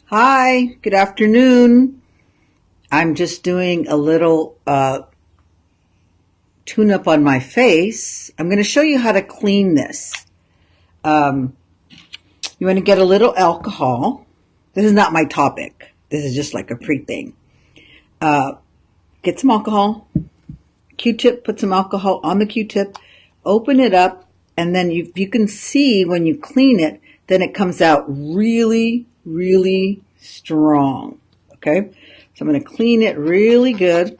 Hi, good afternoon. I'm just doing a little tune-up on my face. I'm going to show you how to clean this. Um, you want to get a little alcohol. This is not my topic. This is just like a pre-thing. Get some alcohol, Q-tip, put some alcohol on the Q-tip, open it up, and then you can see when you clean it, then it comes out really, really strong. Okay? So I'm going to clean it really good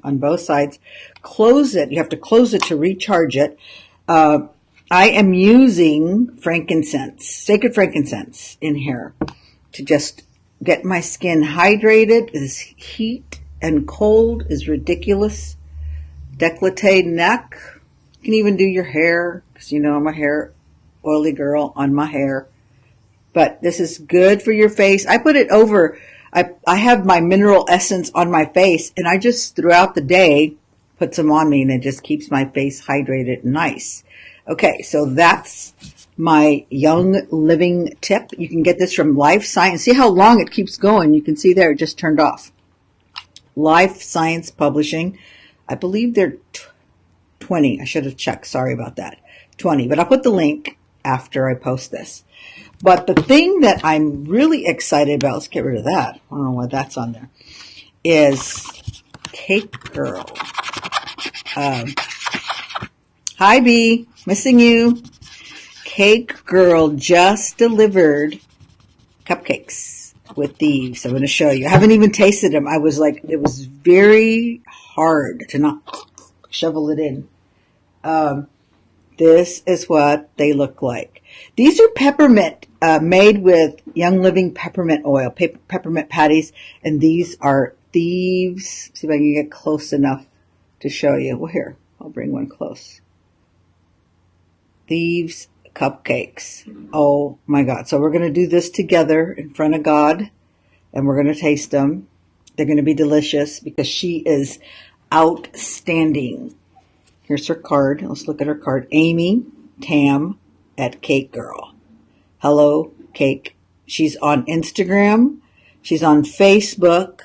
on both sides. Close it. You have to close it to recharge it. I am using frankincense, sacred frankincense in here to just get my skin hydrated. This heat and cold is ridiculous. Décolleté neck. You can even do your hair because you know I'm a hair oily girl on my hair. But this is good for your face. I put it over. I have my mineral essence on my face, and I just throughout the day put some on me, and it just keeps my face hydrated and nice. Okay, so that's my Young Living tip. You can get this from Life Science. See how long it keeps going. You can see there it just turned off. Life Science Publishing. I believe they're 20. I should have checked. Sorry about that. 20. But I'll put the link after I post this. But the thing that I'm really excited about, let's get rid of that. I don't know why that's on there, is Cake Girl. Hi, B. Missing you. Cake Girl just delivered cupcakes with these. I'm going to show you. I haven't even tasted them. I was like, it was very hard to not shovel it in. This is what they look like. These are peppermint, made with Young Living peppermint oil, peppermint patties, and these are Thieves. See if I can get close enough to show you. Well, here, I'll bring one close. Thieves cupcakes. Oh my God. So we're going to do this together in front of God, and we're going to taste them. They're going to be delicious because she is outstanding. Here's her card. Let's look at her card. Amy Tam at Cake Girl. Hello, Cake. She's on Instagram. She's on Facebook.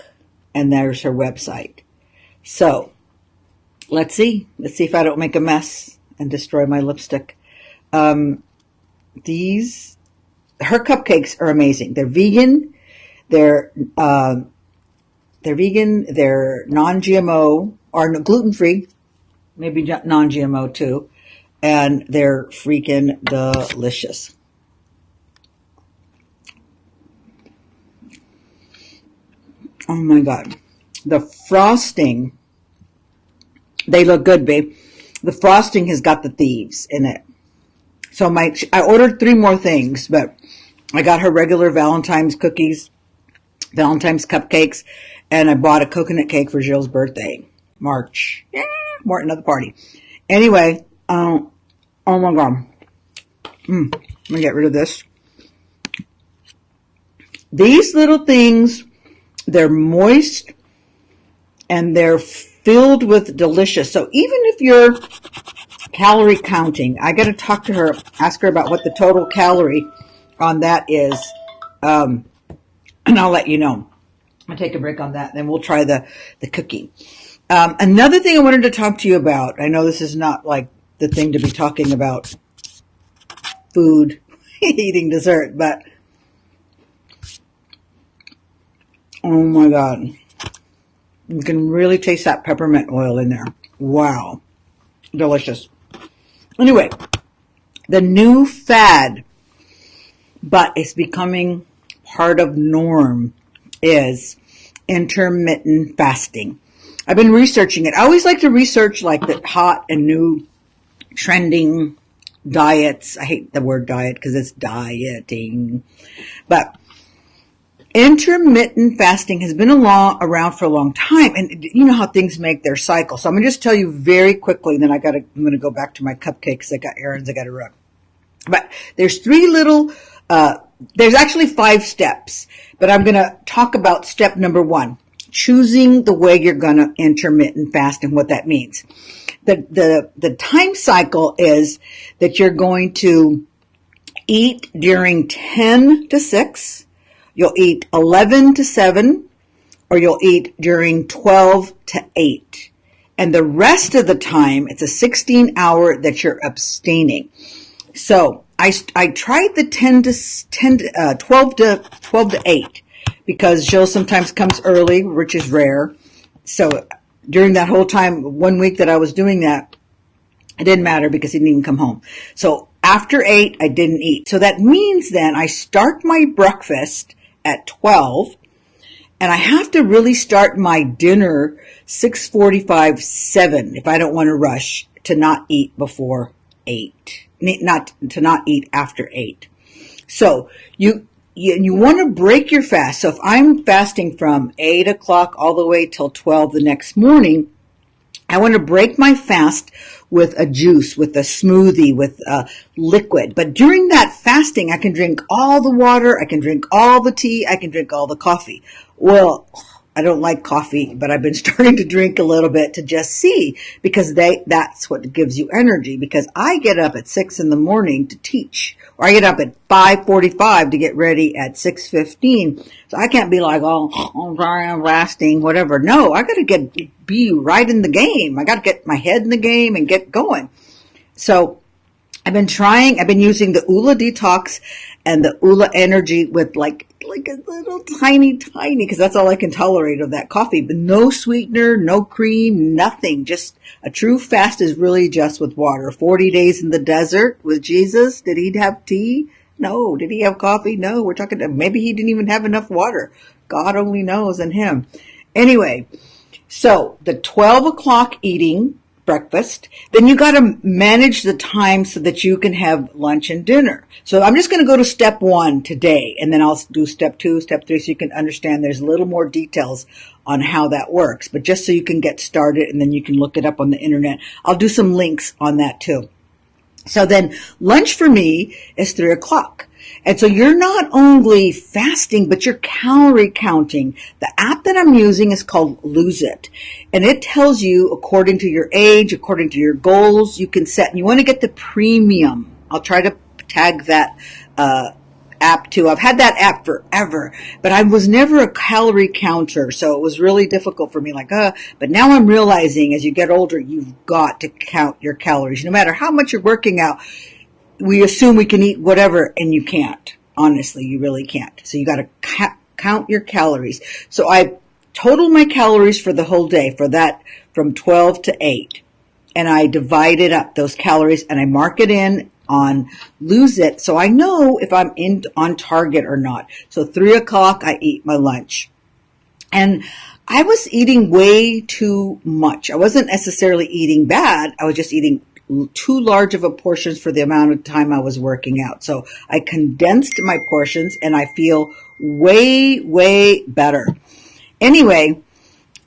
And there's her website. So, let's see. Let's see if I don't make a mess and destroy my lipstick. Her cupcakes are amazing. They're vegan. They're vegan. They're non-GMO or gluten-free. Maybe non-GMO too. And they're freaking delicious. Oh my God. The frosting, they look good, babe. The frosting has got the Thieves in it. So I ordered 3 more things, but I got her regular Valentine's cookies, Valentine's cupcakes, and I bought a coconut cake for Jill's birthday. March. Yeah, more another party. Anyway, oh my God. Let me get rid of this. These little things, they're moist and they're filled with delicious. So even if you're calorie counting, I got to talk to her, ask her about what the total calorie on that is. And I'll let you know. I'll take a break on that, and then we'll try the cookie. Another thing I wanted to talk to you about, I know this is not like the thing to be talking about food, eating dessert, but oh my God. You can really taste that peppermint oil in there. Wow. Delicious. Anyway, the new fad, but it's becoming part of norm, is intermittent fasting. I've been researching it. I always like to research like the hot and new trending diets. I hate the word diet because it's dieting. But intermittent fasting has been around for a long time. And you know how things make their cycle. So I'm going to just tell you very quickly, and then I'm going to go back to my cupcakes. I got errands I got to run. But there's there's actually 5 steps. But I'm going to talk about step number 1. Choosing the way you're going to intermittent fast and what that means. The time cycle is that you're going to eat during 10 to 6. You'll eat 11 to 7, or you'll eat during 12 to 8. And the rest of the time, it's a 16-hour that you're abstaining. So I tried the 12 to 8 because Jill sometimes comes early, which is rare. So during that whole time, 1 week that I was doing that, it didn't matter because he didn't even come home. So after 8, I didn't eat. So that means then I start my breakfast at 12, and I have to really start my dinner 6:45, 7 if I don't want to rush to not eat before 8. Not eat after 8. So you want to break your fast. So if I'm fasting from 8 o'clock all the way till 12 the next morning, I want to break my fast with a juice, with a smoothie, with a liquid. But during that fasting, I can drink all the water, I can drink all the tea, I can drink all the coffee. Well, I don't like coffee, but I've been starting to drink a little bit to just see, because that's what gives you energy. Because I get up at 6 in the morning to teach, or I get up at 5:45 to get ready at 6:15. So I can't be like, oh, I'm sorry, I'm fasting, whatever. No, I got to be right in the game. I got to get my head in the game and get going. So I've been using the Ula Detox and the Ula Energy with like a little tiny, because that's all I can tolerate of that coffee. But no sweetener, no cream, nothing. Just a true fast is really just with water. 40 days in the desert with Jesus. Did he have tea? No. Did he have coffee? No. We're talking, maybe he didn't even have enough water. God only knows, and him. Anyway, so the 12 o'clock eating breakfast, then you got to manage the time so that you can have lunch and dinner. So I'm just going to go to step 1 today, and then I'll do step 2, step 3, so you can understand there's a little more details on how that works, but just so you can get started, and then you can look it up on the internet. I'll do some links on that too. So then lunch for me is 3 o'clock. And so you're not only fasting, but you're calorie counting. The app that I'm using is called Lose It. And it tells you, according to your age, according to your goals, you can set. And you want to get the premium. I'll try to tag that app too. I've had that app forever, but I was never a calorie counter. So it was really difficult for me. But now I'm realizing as you get older, you've got to count your calories. No matter how much you're working out, we assume we can eat whatever, and you can't. Honestly, you really can't. So you got to count your calories. So I total my calories for the whole day, for that from 12 to 8. And I divided up those calories, and I mark it in on Lose It, so I know if I'm on target or not. So 3 o'clock, I eat my lunch. And I was eating way too much. I wasn't necessarily eating bad. I was just eating too large of a portions for the amount of time I was working out. So I condensed my portions, and I feel way, way better. Anyway,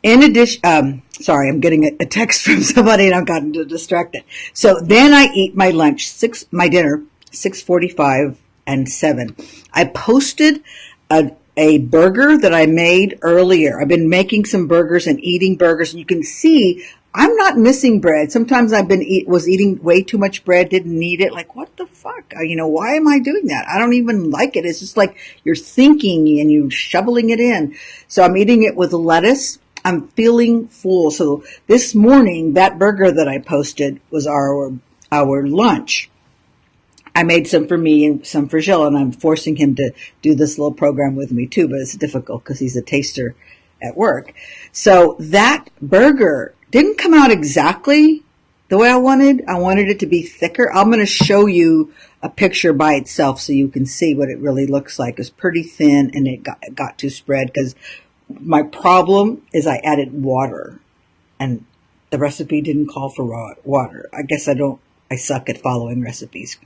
in addition, sorry, I'm getting a text from somebody and I've gotten distracted. So then I eat my lunch, my dinner, 6:45 and 7. I posted a burger that I made earlier. I've been making some burgers and eating burgers, and you can see I'm not missing bread. Sometimes was eating way too much bread, didn't need it. Like, what the fuck? Why am I doing that? I don't even like it. It's just like you're thinking and you're shoveling it in. So I'm eating it with lettuce. I'm feeling full. So this morning, that burger that I posted was our lunch. I made some for me and some for Jill, and I'm forcing him to do this little program with me too, but it's difficult because he's a taster at work. So that burger didn't come out exactly the way I wanted. I wanted it to be thicker. I'm going to show you a picture by itself so you can see what it really looks like. It's pretty thin, and it got too spread because my problem is I added water, and the recipe didn't call for raw water. I guess I suck at following recipes.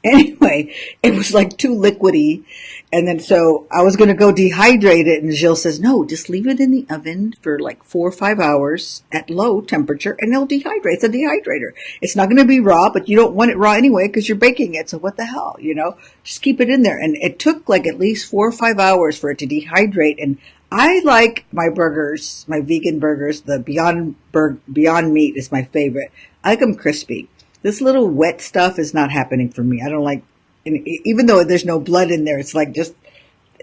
Anyway, it was like too liquidy. And then so I was going to go dehydrate it. And Jill says, no, just leave it in the oven for like 4 or 5 hours at low temperature and it'll dehydrate. It's a dehydrator. It's not going to be raw, but you don't want it raw anyway because you're baking it. So what the hell, just keep it in there. And it took like at least 4 or 5 hours for it to dehydrate. And I like my burgers, my vegan burgers. The Beyond Meat is my favorite. I like them crispy. This little wet stuff is not happening for me. I don't like, even though there's no blood in there, it's like just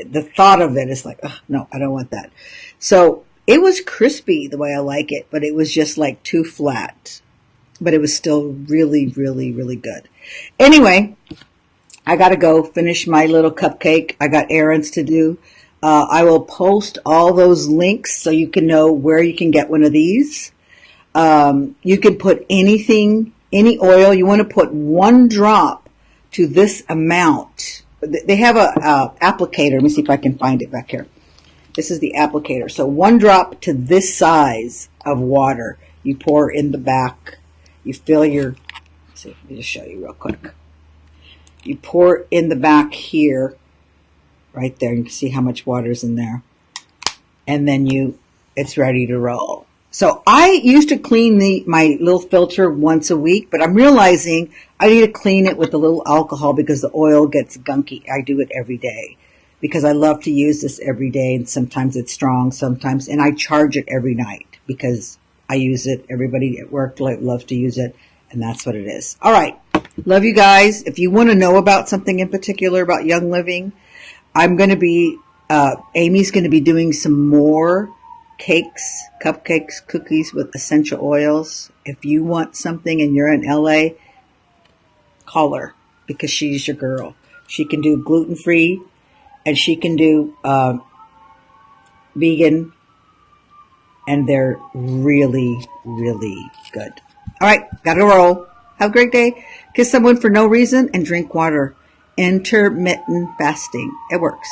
the thought of it is like, oh, no, I don't want that. So it was crispy the way I like it, but it was just like too flat. But it was still really, really, really good. Anyway, I got to go finish my little cupcake. I got errands to do. I will post all those links so you can know where you can get one of these. You can put anything, any oil. You want to put 1 drop to this amount. They have a applicator. Let me see if I can find it back here. This is the applicator. So 1 drop to this size of water. You pour in the back. You fill your, let's see, let me just show you real quick. You pour in the back here, right there. You can see how much water is in there. And then it's ready to roll. So I used to clean my little filter once a week, but I'm realizing I need to clean it with a little alcohol because the oil gets gunky. I do it every day because I love to use this every day, and sometimes it's strong, sometimes, and I charge it every night because I use it. Everybody at work loves to use it, and that's what it is. All right. Love you guys. If you want to know about something in particular about Young Living, I'm going to be, Amy's going to be doing some more cakes, cupcakes, cookies with essential oils. If you want something and you're in LA, call her because she's your girl. She can do gluten-free and she can do vegan, and they're really, really good. All right, gotta roll. Have a great day. Kiss someone for no reason and drink water. Intermittent fasting. It works.